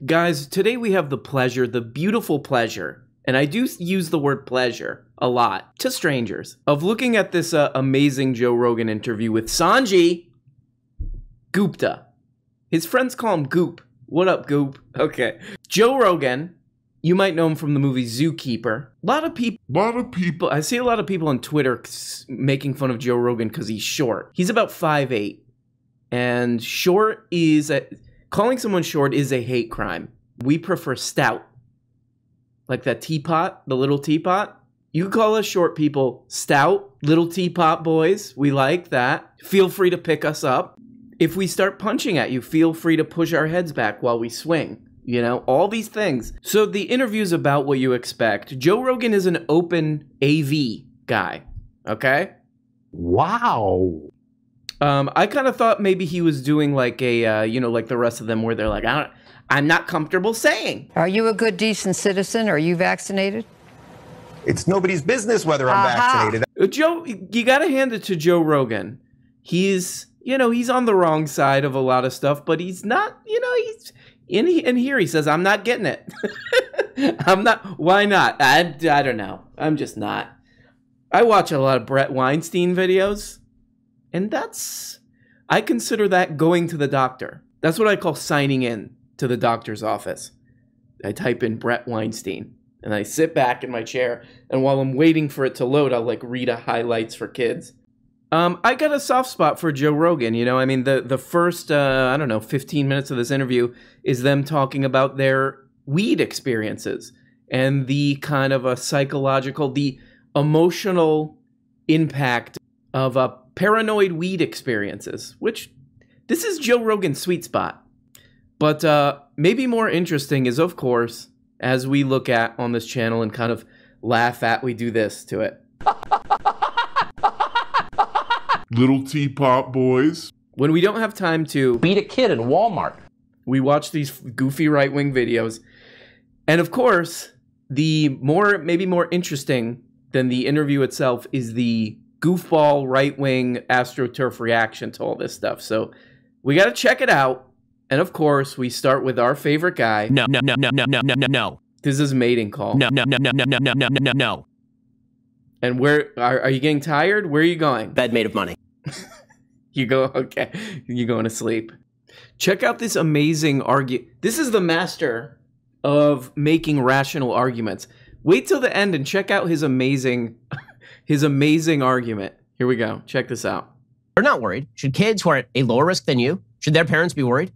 Guys, today we have the pleasure, the beautiful pleasure, and I do use the word pleasure a lot to strangers, of looking at this amazing Joe Rogan interview with Sanjay Gupta. His friends call him Goop. What up, Goop? Okay. Joe Rogan, you might know him from the movie Zookeeper. A lot of people, I see a lot of people on Twitter making fun of Joe Rogan because he's short. He's about 5'8", and calling someone short is a hate crime. We prefer stout. Like that teapot, the little teapot. You can call us short people stout, little teapot boys. We like that. Feel free to pick us up. If we start punching at you, feel free to push our heads back while we swing. You know, all these things. So the interview's about what you expect. Joe Rogan is an open AV guy. Okay? Wow. I kind of thought maybe he was doing like a, like the rest of them where they're like, I'm not comfortable saying. Are you a good, decent citizen? Are you vaccinated? It's nobody's business whether I'm vaccinated. Joe, you got to hand it to Joe Rogan. He's on the wrong side of a lot of stuff, but he's not, he's in here. He says, I'm not getting it. I'm not. Why not? I don't know. I'm just not. I watch a lot of Brett Weinstein videos. And I consider that going to the doctor. That's what I call signing in to the doctor's office. I type in Brett Weinstein, and I sit back in my chair, and while I'm waiting for it to load, I'll read a highlights for kids. I got a soft spot for Joe Rogan, I mean, the first, 15 minutes of this interview is them talking about their weed experiences and the kind of the emotional impact of paranoid weed experiences, which this is Joe Rogan's sweet spot. But maybe more interesting is, of course, as we look at on this channel and kind of laugh at, we do this to it. Little teapot boys. When we don't have time to beat a kid in Walmart, we watch these goofy right-wing videos. And of course, maybe more interesting than the interview itself is the goofball right-wing AstroTurf reaction to all this stuff. So we got to check it out. And of course, we start with our favorite guy. No. This is mating call. No. And where are you getting tired? Where are you going? Bed made of money. You go, okay. You're going to sleep. Check out this amazing This is the master of making rational arguments. Wait till the end and check out his amazing argument. Here we go. Check this out. They're not worried. Should kids who are at a lower risk than you, should their parents be worried?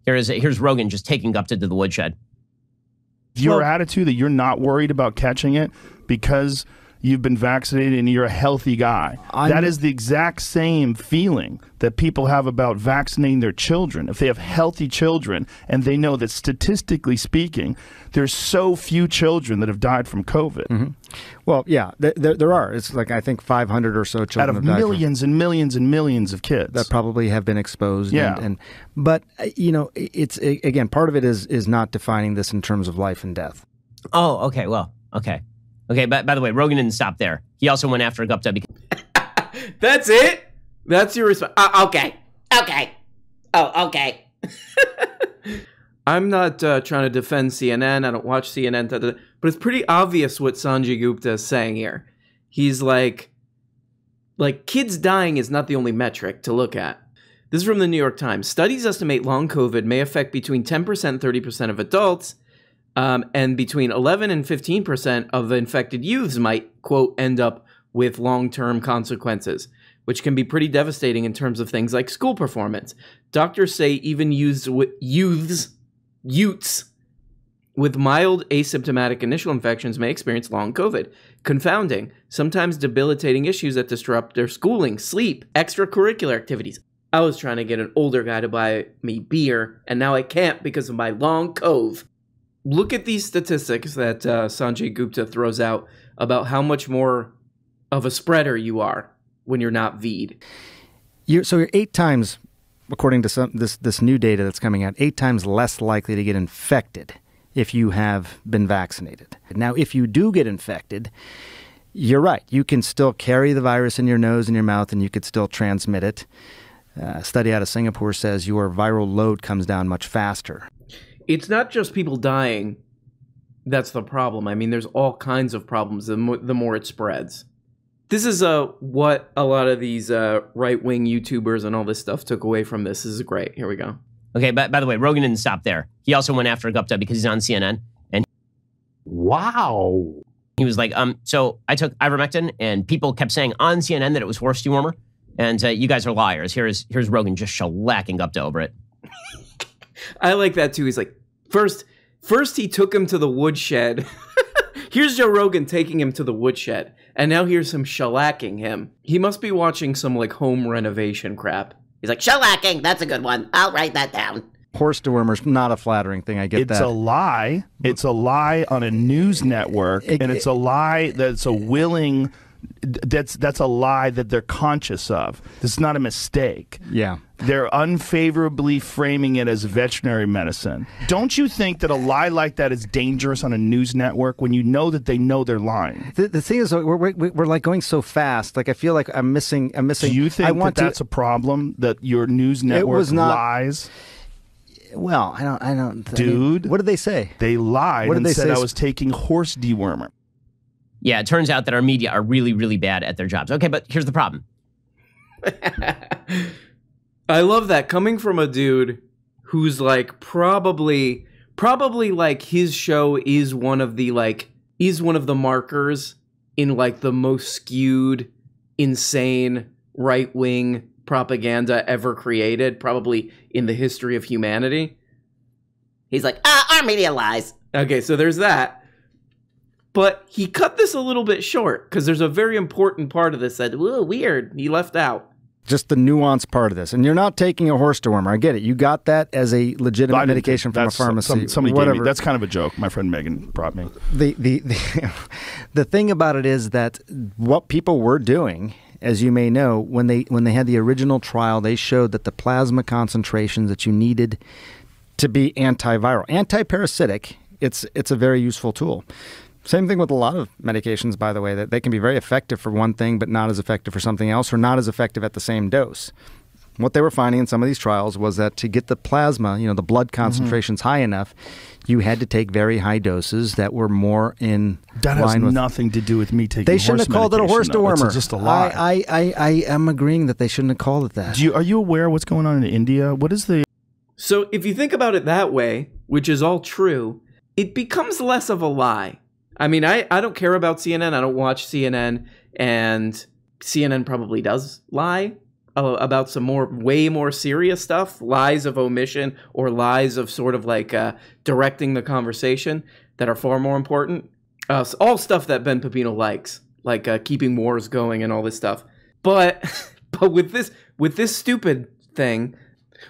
Here's Rogan just taking Gupta to the woodshed. Your attitude that you're not worried about catching it because you've been vaccinated and you're a healthy guy. That is the exact same feeling that people have about vaccinating their children. If they have healthy children and they know that statistically speaking, there's so few children that have died from COVID. Mm-hmm. Well, yeah, there are. It's like, I think 500 or so children out of millions and millions and millions of kids that probably have been exposed. Yeah. But it's again, part of it is not defining this in terms of life and death. Oh, okay. Well, okay. Okay, but by the way, Rogan didn't stop there. He also went after Gupta because... That's it? That's your response? Okay. Oh, okay. I'm not trying to defend CNN. I don't watch CNN. But it's pretty obvious what Sanjay Gupta is saying here. He's like kids dying is not the only metric to look at. This is from the New York Times. Studies estimate long COVID may affect between 10% and 30% of adults, and between 11 and 15% of infected youths might, quote, end up with long-term consequences, which can be pretty devastating in terms of things like school performance. Doctors say even youths with mild asymptomatic initial infections may experience long COVID, confounding, sometimes debilitating issues that disrupt their schooling, sleep, extracurricular activities. I was trying to get an older guy to buy me beer, and now I can't because of my long cove. Look at these statistics that Sanjay Gupta throws out about how much more of a spreader you are when you're not V'd. So you're 8 times, according to this new data that's coming out, 8 times less likely to get infected if you have been vaccinated. Now, if you do get infected, you're right. You can still carry the virus in your nose and your mouth, and you could still transmit it. A study out of Singapore says your viral load comes down much faster. It's not just people dying that's the problem. I mean, there's all kinds of problems the more it spreads. This is what a lot of these right-wing YouTubers and all this stuff took away from this. This is great. Here we go. Okay, by the way, Rogan didn't stop there. He also went after Gupta because he's on CNN. And Wow. he was like, so I took ivermectin, and people kept saying on CNN that it was horse dewormer, and you guys are liars. Here's Rogan just shellacking Gupta over it. I like that too. He's like, first he took him to the woodshed. Here's Joe Rogan taking him to the woodshed, and now here's him shellacking him. He must be watching some like home renovation crap. He's like, shellacking, that's a good one. I'll write that down. Horse dewormer's not a flattering thing. I get that. It's a lie. It's a lie on a news network, and it's a lie that's a willing. That's a lie that they're conscious of. This is not a mistake. Yeah. They're unfavorably framing it as veterinary medicine. Don't you think that a lie like that is dangerous on a news network when you know that they know they're lying? The thing is, we're like going so fast. Like I feel like I'm missing. Do you think that's a problem, that your news network lies? Well, I don't. Dude, what did they say? They lied What did and they said say? I was taking horse dewormer. Yeah, it turns out that our media are really, really bad at their jobs. Okay, but here's the problem. I love that coming from a dude who's like probably like his show is one of the markers in like the most skewed, insane right-wing propaganda ever created, probably in the history of humanity. He's like, our media lies. Okay, so there's that. But he cut this a little bit short because there's a very important part of this that, whoa, weird, he left out. Just the nuanced part of this. And you're not taking a horse dewormer. I get it. You got that as a legitimate medication from a pharmacy. Somebody gave me. That's kind of a joke. My friend Megan brought me. The thing about it is that what people were doing, as you may know, when they had the original trial, they showed that the plasma concentrations that you needed to be antiviral, antiparasitic, it's a very useful tool. Same thing with a lot of medications, by the way, that they can be very effective for one thing, but not as effective for something else, or not as effective at the same dose. What they were finding in some of these trials was that to get the plasma, the blood concentrations high enough, you had to take very high doses that were more in that line has nothing to do with me taking. They shouldn't have called it a horse dewormer. It's just a lie. I am agreeing that they shouldn't have called it that. Are you aware of what's going on in India? What is the? So if you think about it that way, which is all true, it becomes less of a lie. I mean, I don't care about CNN. I don't watch CNN, and CNN probably does lie about some way more serious stuff, lies of omission or lies of sort of like directing the conversation that are far more important. All stuff that Ben Pepino likes, like keeping wars going and all this stuff. But with this stupid thing,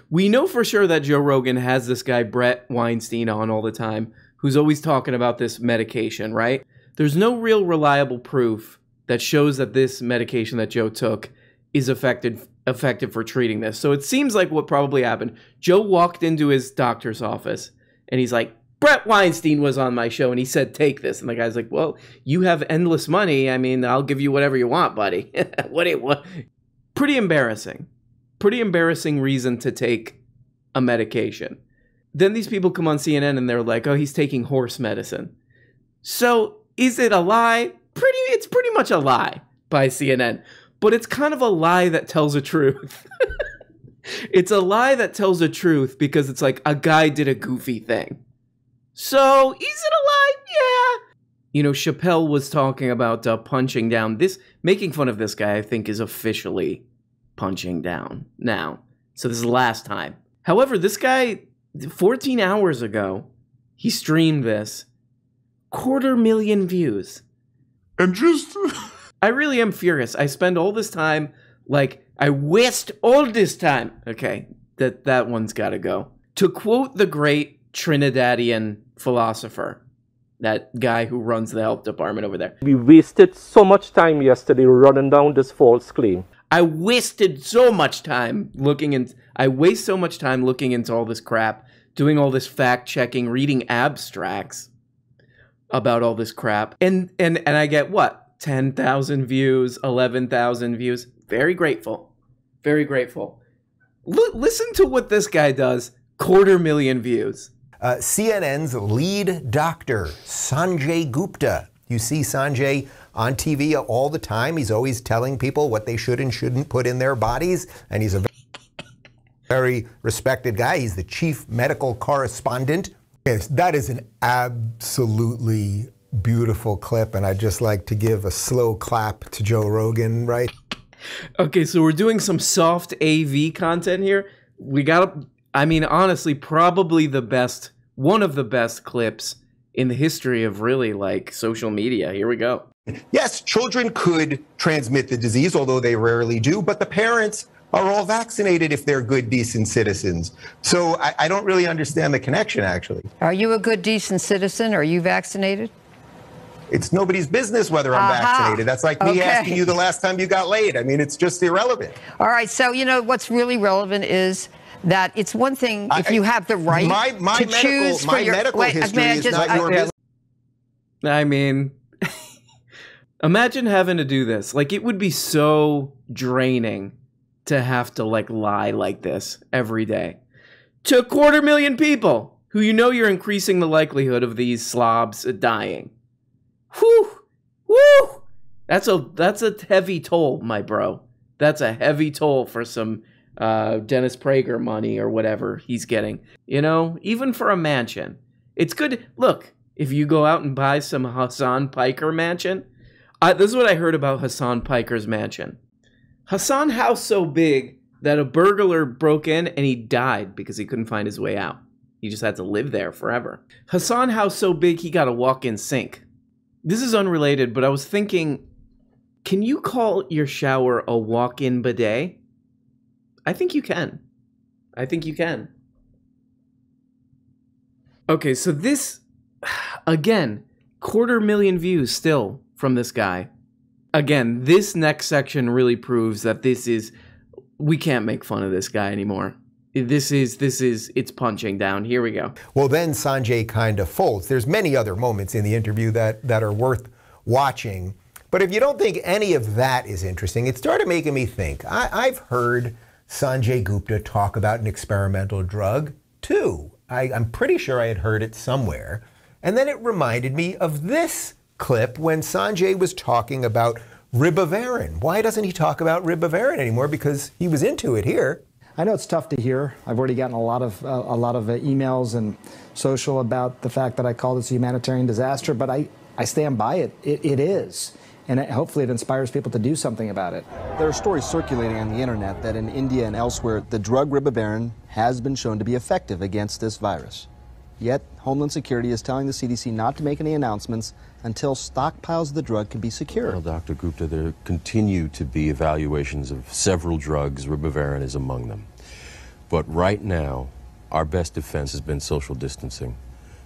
we know for sure that Joe Rogan has this guy Brett Weinstein on all the time, who's always talking about this medication, right? There's no real reliable proof that shows that this medication that Joe took is effective for treating this. So it seems like what probably happened, Joe walked into his doctor's office and he's like, Brett Weinstein was on my show and he said, take this. And the guy's like, well, you have endless money. I mean, I'll give you whatever you want, buddy. What? Pretty embarrassing. Pretty embarrassing reason to take a medication. Then these people come on CNN and they're like, oh, he's taking horse medicine. So is it a lie? It's pretty much a lie by CNN. But it's kind of a lie that tells the truth. It's a lie that tells the truth because it's like a guy did a goofy thing. So is it a lie? Yeah. Chappelle was talking about punching down. Making fun of this guy, I think, is officially punching down now. So this is the last time. However, this guy, 14 hours ago, he streamed this. 250,000 views. And just... I really am furious. I spend all this time, I waste all this time. Okay, that one's got to go. To quote the great Trinidadian philosopher, that guy who runs the health department over there. We wasted so much time yesterday running down this false claim. I wasted so much time looking into all this crap, doing all this fact checking, reading abstracts about all this crap. And I get what? 10,000 views, 11,000 views. Very grateful. Very grateful. Listen to what this guy does. 250,000 views. CNN's lead doctor, Sanjay Gupta. You see Sanjay on TV all the time. He's always telling people what they should and shouldn't put in their bodies. And he's a very respected guy. He's the chief medical correspondent. Yes, that is an absolutely beautiful clip. And I'd just like to give a slow clap to Joe Rogan, right? Okay, so we're doing some soft AV content here. We got, I mean, honestly, probably the best, one of the best clips in the history of really like social media. Here we go. Yes, children could transmit the disease, although they rarely do, but the parents are all vaccinated if they're good, decent citizens. So I don't really understand the connection, actually. Are you a good, decent citizen? Are you vaccinated? It's nobody's business whether I'm vaccinated. That's like me asking you the last time you got laid. I mean, it's just irrelevant. All right. So, you know, what's really relevant is that it's one thing if you have the right to choose for your medical history is not your business. I mean, imagine having to do this. Like, it would be so draining to have to like lie like this every day to 250,000 people who, you know, you're increasing the likelihood of these slobs dying. Whew, woo! That's a heavy toll, my bro. That's a heavy toll for some Dennis Prager money or whatever he's getting. You know, even for a mansion, it's good. Look, if you go out and buy some Hassan Piker mansion, this is what I heard about Hassan Piker's mansion. Hassan house so big that a burglar broke in and he died because he couldn't find his way out. He just had to live there forever. Hassan house so big he got a walk-in sink. This is unrelated, but I was thinking, can you call your shower a walk-in bidet? I think you can. I think you can. Okay, so this, again, 250,000 views still from this guy. Again, this next section really proves that we can't make fun of this guy anymore. It's punching down. Here we go. Well, then Sanjay kind of folds. There's many other moments in the interview that are worth watching. But if you don't think any of that is interesting, it started making me think. I've heard Sanjay Gupta talk about an experimental drug, too. I'm pretty sure I had heard it somewhere. And then it reminded me of this clip when Sanjay was talking about ribavirin. Why doesn't he talk about ribavirin anymore? Because he was into it here. I know it's tough to hear. I've already gotten a lot of emails and social about the fact that I call this a humanitarian disaster, but I stand by it. It is. And hopefully it inspires people to do something about it. There are stories circulating on the internet that in India and elsewhere, the drug ribavirin has been shown to be effective against this virus. Yet, Homeland Security is telling the CDC not to make any announcements until stockpiles of the drug can be secured. Well, Dr. Gupta, there continue to be evaluations of several drugs. Ribavirin is among them. But right now, our best defense has been social distancing.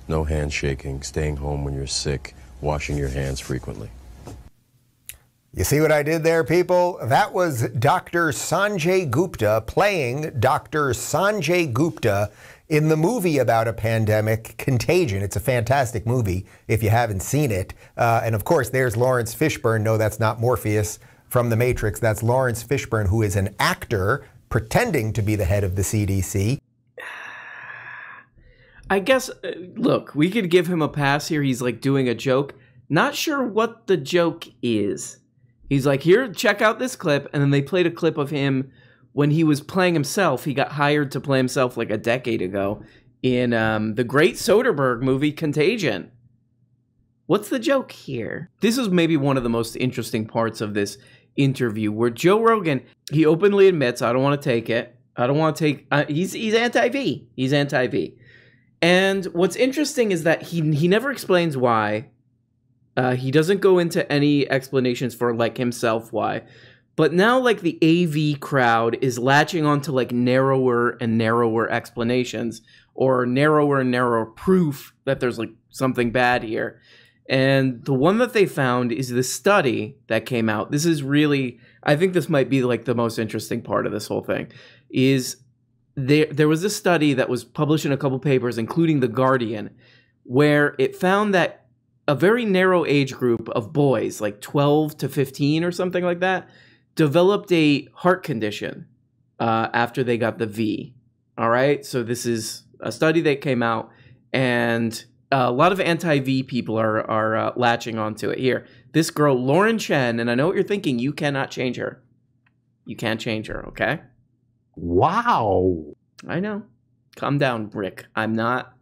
No handshaking, staying home when you're sick, washing your hands frequently. You see what I did there, people? That was Dr. Sanjay Gupta playing Dr. Sanjay Gupta in the movie about a pandemic, Contagion. It's a fantastic movie if you haven't seen it. And of course, there's Lawrence Fishburne. No, that's not Morpheus from The Matrix. That's Lawrence Fishburne, who is an actor pretending to be the head of the CDC. I guess, look, we could give him a pass here. He's like doing a joke. Not sure what the joke is. He's like, here, check out this clip. And then they played a clip of him when he was playing himself. He got hired to play himself like a decade ago in the great Soderbergh movie, Contagion. What's the joke here? This is maybe one of the most interesting parts of this interview where Joe Rogan, he openly admits, I don't want to take it. I don't want to take, he's anti-V. He's anti-V. And what's interesting is that he never explains why. He doesn't go into any explanations for like himself why. But now like the AV crowd is latching onto like narrower and narrower explanations or narrower and narrower proof that there's like something bad here. And the one that they found is the study that came out. This is really, I think this might be like the most interesting part of this whole thing, is there was a study that was published in a couple papers, including The Guardian, where it found that a very narrow age group of boys, like 12 to 15 or something like that, developed a heart condition after they got the V. All right. So this is a study that came out, and a lot of anti-V people are latching onto it. Here, this girl, Lauren Chen, and I know what you're thinking, you cannot change her. You can't change her, okay? Wow. I know. Calm down, Rick. I'm not.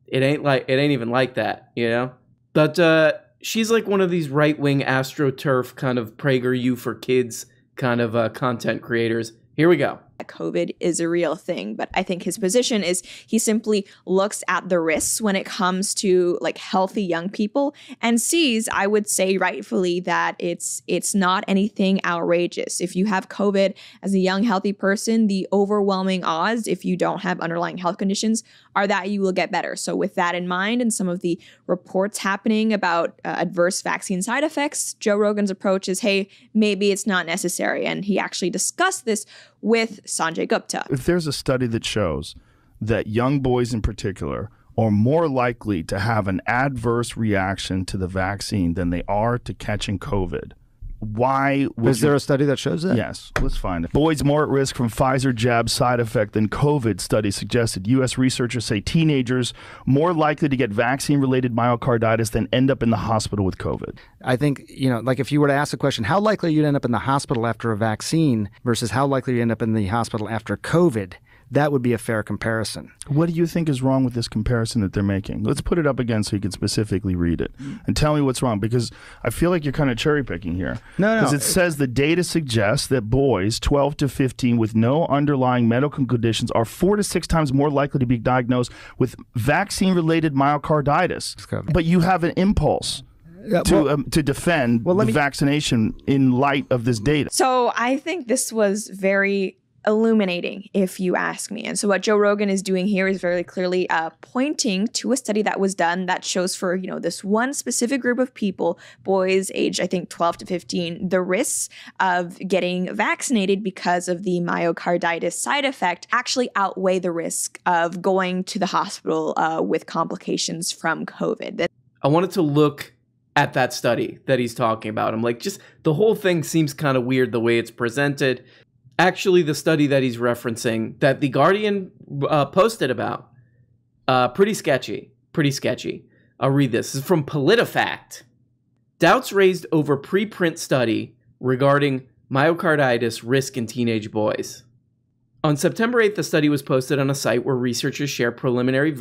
It ain't even like that, you know? But she's like one of these right-wing AstroTurf kind of PragerU for kids kind of content creators. Here we go. COVID is a real thing, but I think his position is he simply looks at the risks when it comes to like healthy young people and sees, I would say rightfully, that it's not anything outrageous. If you have COVID as a young healthy person, the overwhelming odds, if you don't have underlying health conditions, are that you will get better. So with that in mind and some of the reports happening about adverse vaccine side effects, Joe Rogan's approach is, hey, maybe it's not necessary. And he actually discussed this with Sanjay Gupta. If there's a study that shows that young boys in particular are more likely to have an adverse reaction to the vaccine than they are to catching COVID, why is there a study that shows that? Yes, let's find it. Boys more at risk from Pfizer jab side effect than COVID, study suggested. U.S. researchers say teenagers more likely to get vaccine-related myocarditis than end up in the hospital with COVID. I think, you know, like if you were to ask the question, how likely are you to end up in the hospital after a vaccine versus how likely you end up in the hospital after COVID, that would be a fair comparison. What do you think is wrong with this comparison that they're making? Let's put it up again so you can specifically read it and tell me what's wrong, because I feel like you're kind of cherry picking here. No. Because it says the data suggests that boys 12 to 15 with no underlying medical conditions are 4 to 6 times more likely to be diagnosed with vaccine-related myocarditis. But you have an impulse to defend the vaccination in light of this data. So I think this was very illuminating, if you ask me. And so what Joe Rogan is doing here is very clearly pointing to a study that was done that shows for, you know, this one specific group of people, boys aged, I think, 12 to 15, the risks of getting vaccinated because of the myocarditis side effect actually outweigh the risk of going to the hospital with complications from COVID. I wanted to look at that study that he's talking about. I'm like, just the whole thing seems kind of weird the way it's presented. Actually, the study that he's referencing that The Guardian posted about, pretty sketchy. I'll read this. This is from PolitiFact. Doubts raised over preprint study regarding myocarditis risk in teenage boys. On September 8th, the study was posted on a site where researchers share preliminary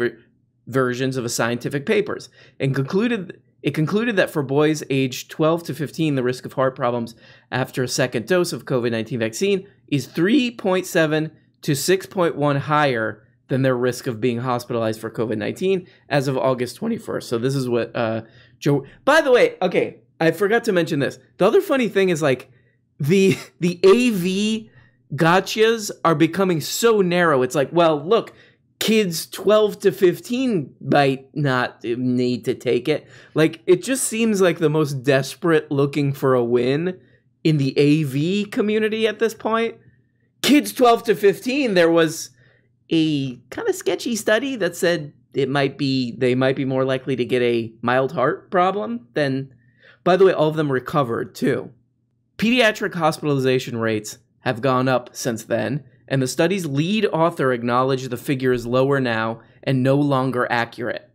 versions of scientific papers and concluded that for boys aged 12 to 15, the risk of heart problems after a second dose of COVID-19 vaccine is 3.7 to 6.1 higher than their risk of being hospitalized for COVID-19 as of August 21st. So this is what Joe... By the way, okay, I forgot to mention this. The other funny thing is like the AV gotchas are becoming so narrow. It's like, well, look, kids 12 to 15 might not need to take it. Like, it just seems like the most desperate looking for a win in the AV community at this point. Kids 12 to 15, there was a kind of sketchy study that said they might be more likely to get a mild heart problem than, by the way, all of them recovered too. Pediatric hospitalization rates have gone up since then, and the study's lead author acknowledged the figure is lower now and no longer accurate.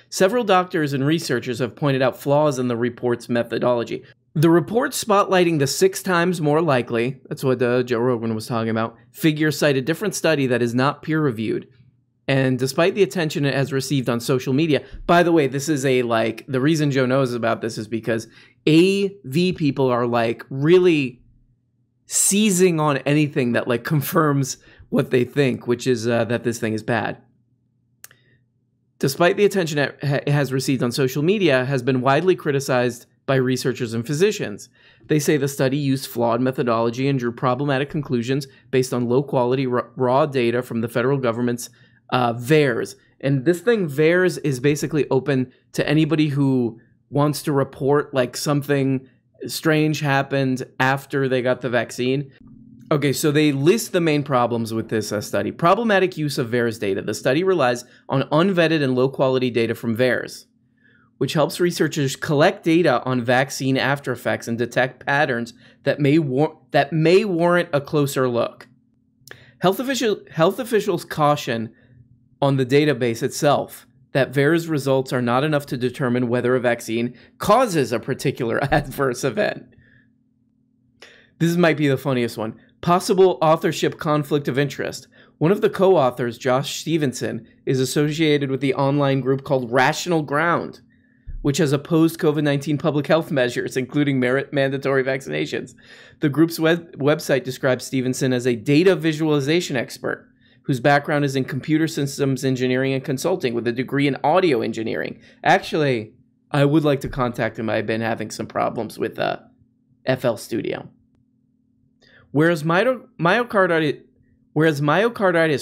Several doctors and researchers have pointed out flaws in the report's methodology. The report spotlighting the 6 times more likely, that's what Joe Rogan was talking about, figure cite a different study that is not peer-reviewed. And despite the attention it has received on social media, by the way, this is the reason Joe knows about this is because AV people are like really seizing on anything that like confirms what they think, which is that this thing is bad. Despite the attention it has received on social media, has been widely criticized by researchers and physicians. They say the study used flawed methodology and drew problematic conclusions based on low-quality raw data from the federal government's VAERS. And this thing, VAERS, is basically open to anybody who wants to report like something strange happened after they got the vaccine. Okay, so they list the main problems with this study. Problematic use of VAERS data. The study relies on unvetted and low-quality data from VAERS, which helps researchers collect data on vaccine after effects and detect patterns that may warrant a closer look. Health officials caution on the database itself that VAERS results are not enough to determine whether a vaccine causes a particular adverse event. This might be the funniest one. Possible authorship conflict of interest. One of the co-authors, Josh Stevenson, is associated with the online group called Rational Ground, which has opposed COVID-19 public health measures, including mandatory vaccinations. The group's website describes Stevenson as a data visualization expert whose background is in computer systems engineering and consulting with a degree in audio engineering. Actually, I would like to contact him. I've been having some problems with FL Studio. Whereas myocarditis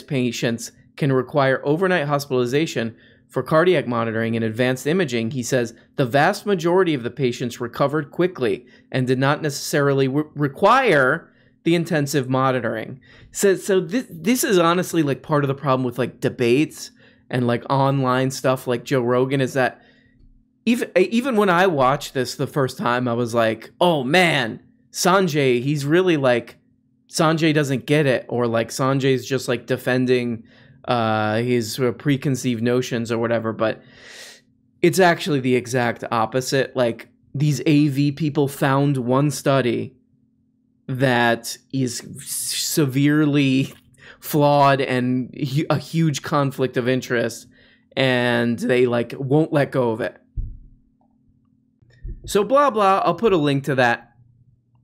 patients can require overnight hospitalization for cardiac monitoring and advanced imaging, he says the vast majority of the patients recovered quickly and did not necessarily require the intensive monitoring. So this is honestly like part of the problem with like debates and like online stuff like Joe Rogan, is that even when I watched this the first time, I was like, oh man, Sanjay, he's really like, Sanjay doesn't get it, or like Sanjay's just like defending his preconceived notions or whatever. But it's actually the exact opposite. Like, these AV people found one study that is severely flawed and a huge conflict of interest, and they like won't let go of it. So blah blah, I'll put a link to that.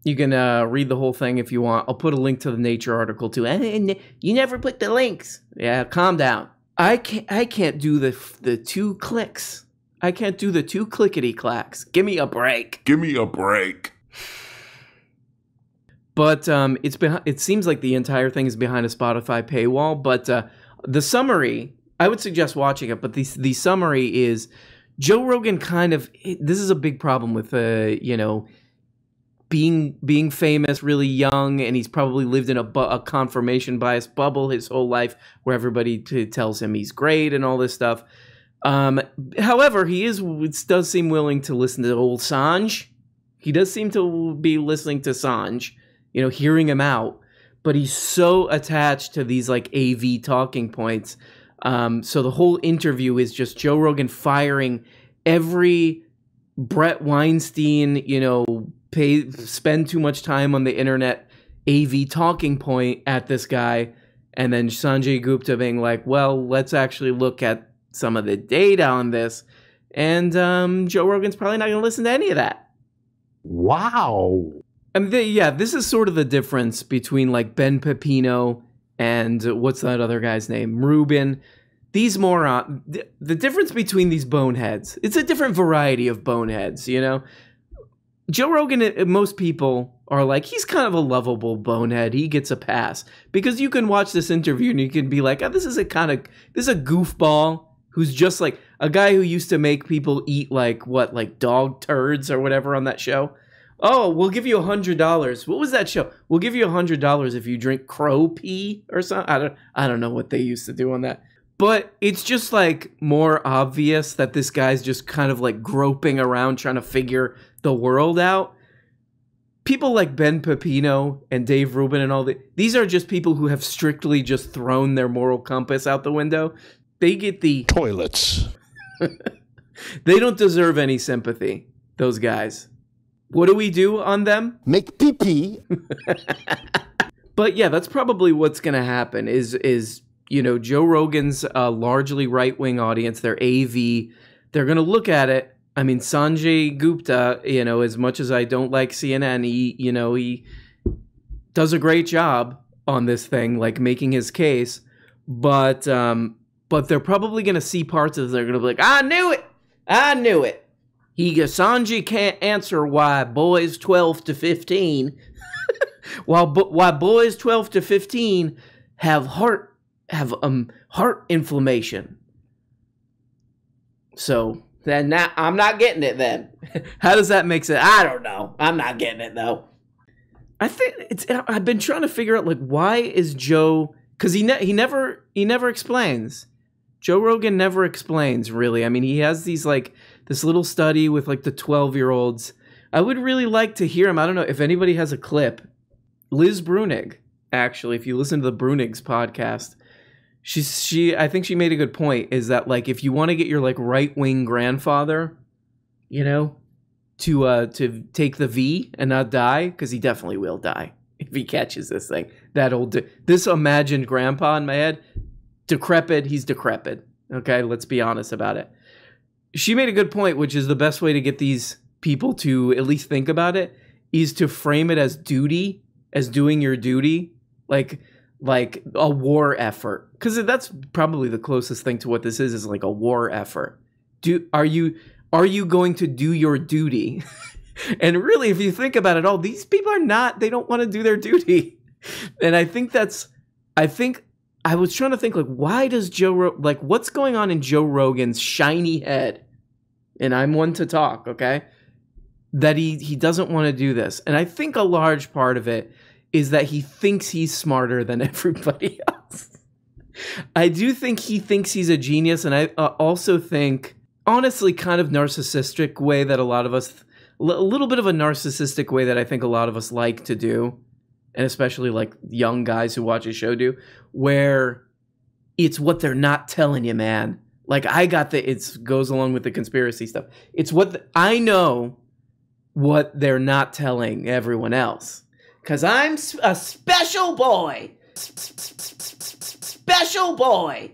You can read the whole thing if you want. I'll put a link to the Nature article too. And you never put the links. Yeah, calm down. I can't do the 2 clicks. I can't do the 2 clickety clacks. Give me a break. Give me a break. But it seems like the entire thing is behind a Spotify paywall. But the summary, I would suggest watching it. But the summary is Joe Rogan kind of, this is a big problem with being famous really young, and he's probably lived in a confirmation bias bubble his whole life where everybody tells him he's great and all this stuff. However, he does seem willing to listen to old Sanj. He does seem to be listening to Sanj, hearing him out, but he's so attached to these like AV talking points. So the whole interview is just Joe Rogan firing every Brett Weinstein, spend too much time on the internet AV talking point at this guy, and then Sanjay Gupta being like, well, let's actually look at some of the data on this, and Joe Rogan's probably not going to listen to any of that. Wow. This is sort of the difference between like Ben Pepino and what's that other guy's name? Rubin. These moron, the difference between these boneheads, it's a different variety of boneheads, Joe Rogan, most people are like, he's kind of a lovable bonehead. He gets a pass. Because you can watch this interview and you can be like, oh, this is a goofball who's just like a guy who used to make people eat like dog turds or whatever on that show. Oh, we'll give you $100. What was that show? We'll give you $100 if you drink crow pee or something. I don't know what they used to do on that. But it's just like more obvious that this guy's just kind of like groping around trying to figure the world out. People like Ben Pepino and Dave Rubin and all these are just people who have strictly just thrown their moral compass out the window. They get the toilets. They don't deserve any sympathy, those guys. What do we do on them? Make pee-pee. But yeah, that's probably what's going to happen is Joe Rogan's largely right-wing audience, they're AV. They're going to look at it. I mean, Sanjay Gupta, as much as I don't like CNN, he does a great job on this thing, like making his case. But they're probably going to see parts of it. They're going to be like, I knew it. Sanjay can't answer why boys 12 to 15, why boys 12 to 15 have heart inflammation. So then now I'm not getting it then. How does that make sense? I don't know. I'm not getting it though. I think I've been trying to figure out like why is Joe, because he never explains. Joe Rogan never explains really. I mean, he has these like this little study with like the 12-year-olds. I would really like to hear him. I don't know if anybody has a clip. Liz Brunig, actually, if you listen to the Brunig's podcast, I think she made a good point, is that like if you want to get your like right-wing grandfather, you know, to take the V and not die, because he definitely will die if he catches this thing. This imagined grandpa in my head, decrepit, he's decrepit. Okay, let's be honest about it. She made a good point, which is the best way to get these people to at least think about it is to frame it as duty, as doing your duty, like a war effort. Because that's probably the closest thing to what this is like a war effort. Are you going to do your duty? And really, if you think about it all, these people are not, they don't want to do their duty. And I was trying to think, like, why does what's going on in Joe Rogan's shiny head? And I'm one to talk, okay? That he doesn't want to do this. And I think a large part of it is that he thinks he's smarter than everybody else. I do think he thinks he's a genius, and I also think, honestly, kind of narcissistic way that a lot of us, a little bit of a narcissistic way that I think a lot of us like to do, and especially like young guys who watch his show do, where it's what they're not telling you, man. Like it goes along with the conspiracy stuff. It's I know what they're not telling everyone else. Because I'm a special boy. Special boy.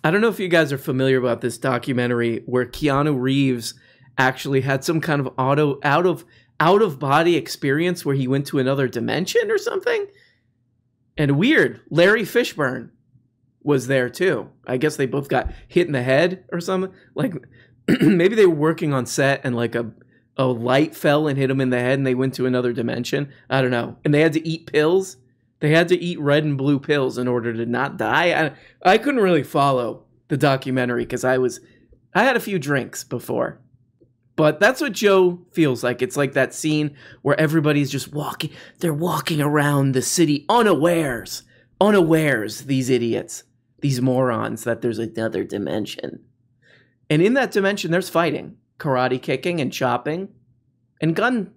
I don't know if you guys are familiar about this documentary where Keanu Reeves actually had some kind of out of body experience where he went to another dimension or something. And weird, Larry Fishburne was there too. I guess they both got hit in the head or something. Like maybe they were working on set and like a light fell and hit them in the head and they went to another dimension. I don't know. And they had to eat pills. They had to eat red and blue pills in order to not die. I couldn't really follow the documentary because I had a few drinks before. But that's what Joe feels like. It's like that scene where everybody's just walking. They're walking around the city unawares. Unawares, these idiots. These morons, that there's another dimension. And in that dimension, there's fighting. Karate kicking and chopping and gun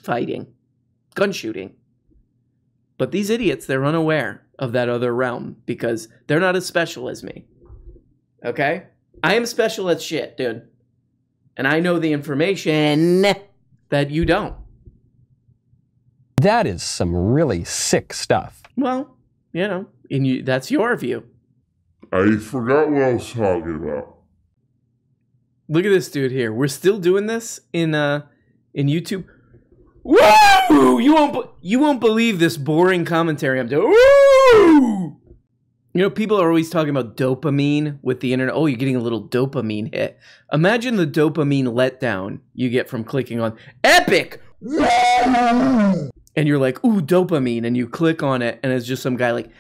fighting, gun shooting. But these idiots, they're unaware of that other realm because they're not as special as me. Okay? I am special as shit, dude. And I know the information that you don't. That is some really sick stuff. Well, you know, that's your view. I forgot what I was talking about. Look at this dude here. We're still doing this in YouTube. Woo! You won't believe this boring commentary I'm doing. Woo! You know, people are always talking about dopamine with the internet. Oh, you're getting a little dopamine hit. Imagine the dopamine letdown you get from clicking on epic. And you're like, ooh, dopamine. And you click on it, and it's just some guy like,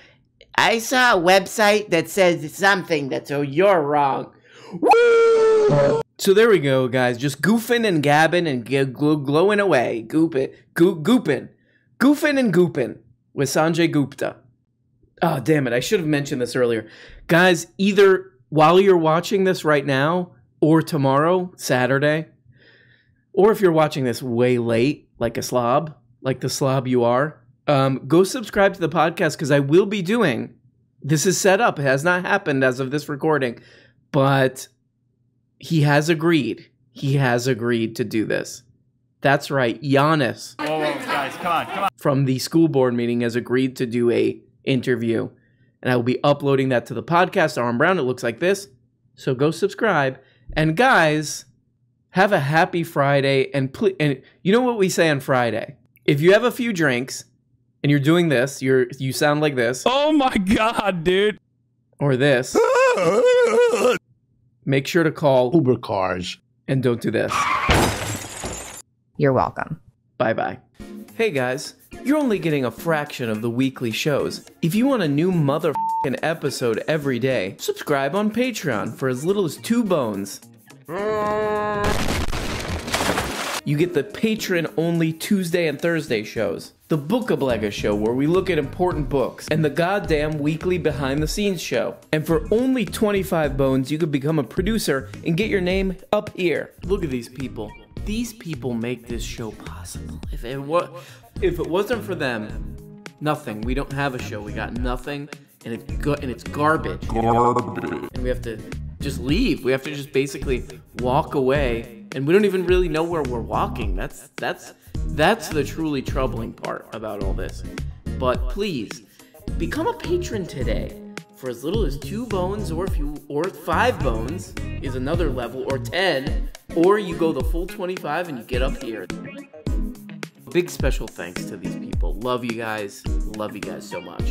I saw a website that says something that's, oh, you're wrong. Woo! So there we go, guys. Just goofing and gabbing and glowing away. Gooping and gooping with Sanjay Gupta. Oh, damn it. I should have mentioned this earlier. Guys, either while you're watching this right now or tomorrow, Saturday, or if you're watching this way late, like a slob, like the slob you are, go subscribe to the podcast because I will be doing, this is set up. It has not happened as of this recording, but he has agreed. He has agreed to do this. That's right. Giannis guys, come on. From the school board meeting has agreed to do a interview. And I will be uploading that to the podcast. Arm Brown, it looks like this. So go subscribe. And guys, have a happy Friday. And you know what we say on Friday? If you have a few drinks and you're doing this, you sound like this. Oh my God, dude. Or this. Make sure to call Uber cars. And don't do this. You're welcome. Bye-bye. Hey guys, you're only getting a fraction of the weekly shows. If you want a new motherfucking episode every day, subscribe on Patreon for as little as 2 bones. You get the patron-only Tuesday and Thursday shows, the Bookablega show where we look at important books, and the goddamn weekly behind-the-scenes show. And for only 25 bones, you could become a producer and get your name up here. Look at these people. These people make this show possible. If it wasn't for them, nothing. We don't have a show. We got nothing. and it's garbage. And we have to just leave. We have to just basically walk away, and we don't even really know where we're walking. That's the truly troubling part about all this. But please, become a patron today for as little as 2 bones, or 5 bones is another level, or 10, or you go the full 25 and you get up here. Big special thanks to these people. Love you guys. Love you guys so much.